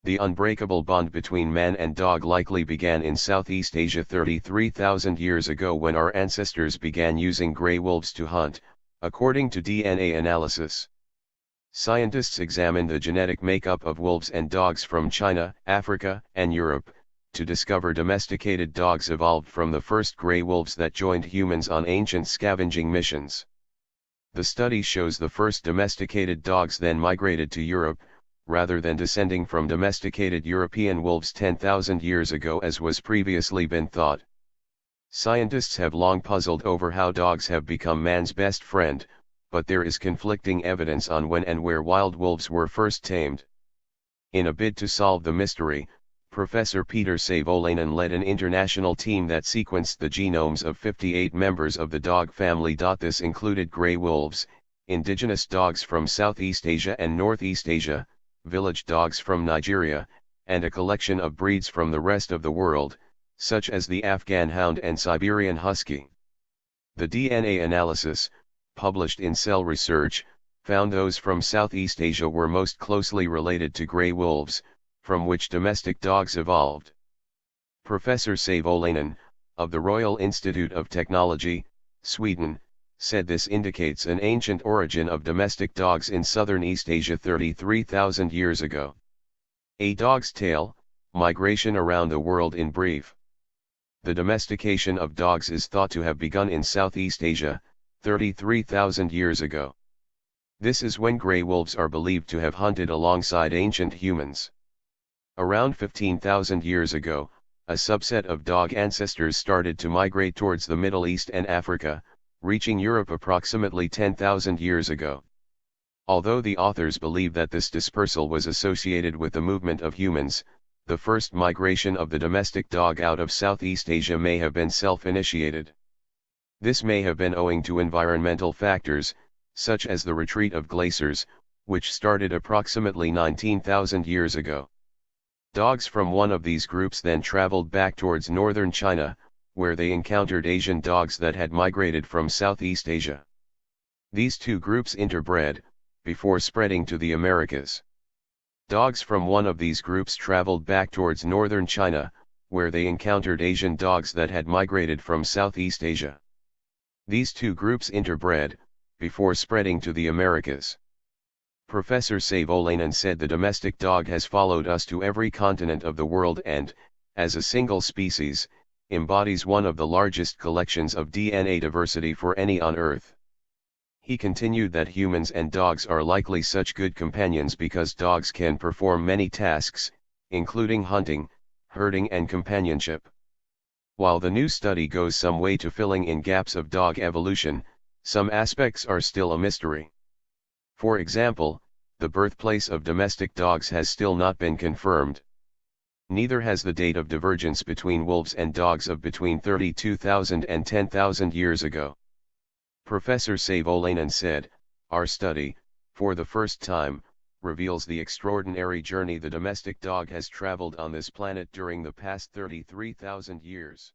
The unbreakable bond between man and dog likely began in Southeast Asia 33,000 years ago when our ancestors began using gray wolves to hunt, according to DNA analysis. Scientists examined the genetic makeup of wolves and dogs from China, Africa, and Europe, to discover domesticated dogs evolved from the first gray wolves that joined humans on ancient scavenging missions. The study shows the first domesticated dogs then migrated to Europe, rather than descending from domesticated European wolves 10,000 years ago as was previously been thought. Scientists have long puzzled over how dogs have become man's best friend, but there is conflicting evidence on when and where wild wolves were first tamed. In a bid to solve the mystery, Professor Peter Savolainen led an international team that sequenced the genomes of 58 members of the dog family. This included gray wolves, indigenous dogs from Southeast Asia and Northeast Asia, village dogs from Nigeria, and a collection of breeds from the rest of the world, such as the Afghan Hound and Siberian Husky. The DNA analysis, published in Cell Research, found those from Southeast Asia were most closely related to gray wolves, from which domestic dogs evolved. Professor Savolainen, of the Royal Institute of Technology, Sweden, said this indicates an ancient origin of domestic dogs in southern East Asia 33,000 years ago. A Dog's Tale, Migration Around the World in brief. The domestication of dogs is thought to have begun in Southeast Asia, 33,000 years ago. This is when gray wolves are believed to have hunted alongside ancient humans. Around 15,000 years ago, a subset of dog ancestors started to migrate towards the Middle East and Africa, reaching Europe approximately 10,000 years ago. Although the authors believe that this dispersal was associated with the movement of humans, the first migration of the domestic dog out of Southeast Asia may have been self-initiated. This may have been owing to environmental factors, such as the retreat of glaciers, which started approximately 19,000 years ago. Dogs from one of these groups then traveled back towards northern China, where they encountered Asian dogs that had migrated from Southeast Asia. These two groups interbred, before spreading to the Americas. Dogs from one of these groups traveled back towards northern China, where they encountered Asian dogs that had migrated from Southeast Asia. These two groups interbred, before spreading to the Americas. Professor Savolainen said the domestic dog has followed us to every continent of the world and, as a single species, embodies one of the largest collections of DNA diversity for any on Earth. He continued that humans and dogs are likely such good companions because dogs can perform many tasks, including hunting, herding and companionship. While the new study goes some way to filling in gaps of dog evolution, some aspects are still a mystery. For example, the birthplace of domestic dogs has still not been confirmed. Neither has the date of divergence between wolves and dogs of between 32,000 and 10,000 years ago. Professor Savolainen said, "Our study, for the first time, reveals the extraordinary journey the domestic dog has traveled on this planet during the past 33,000 years.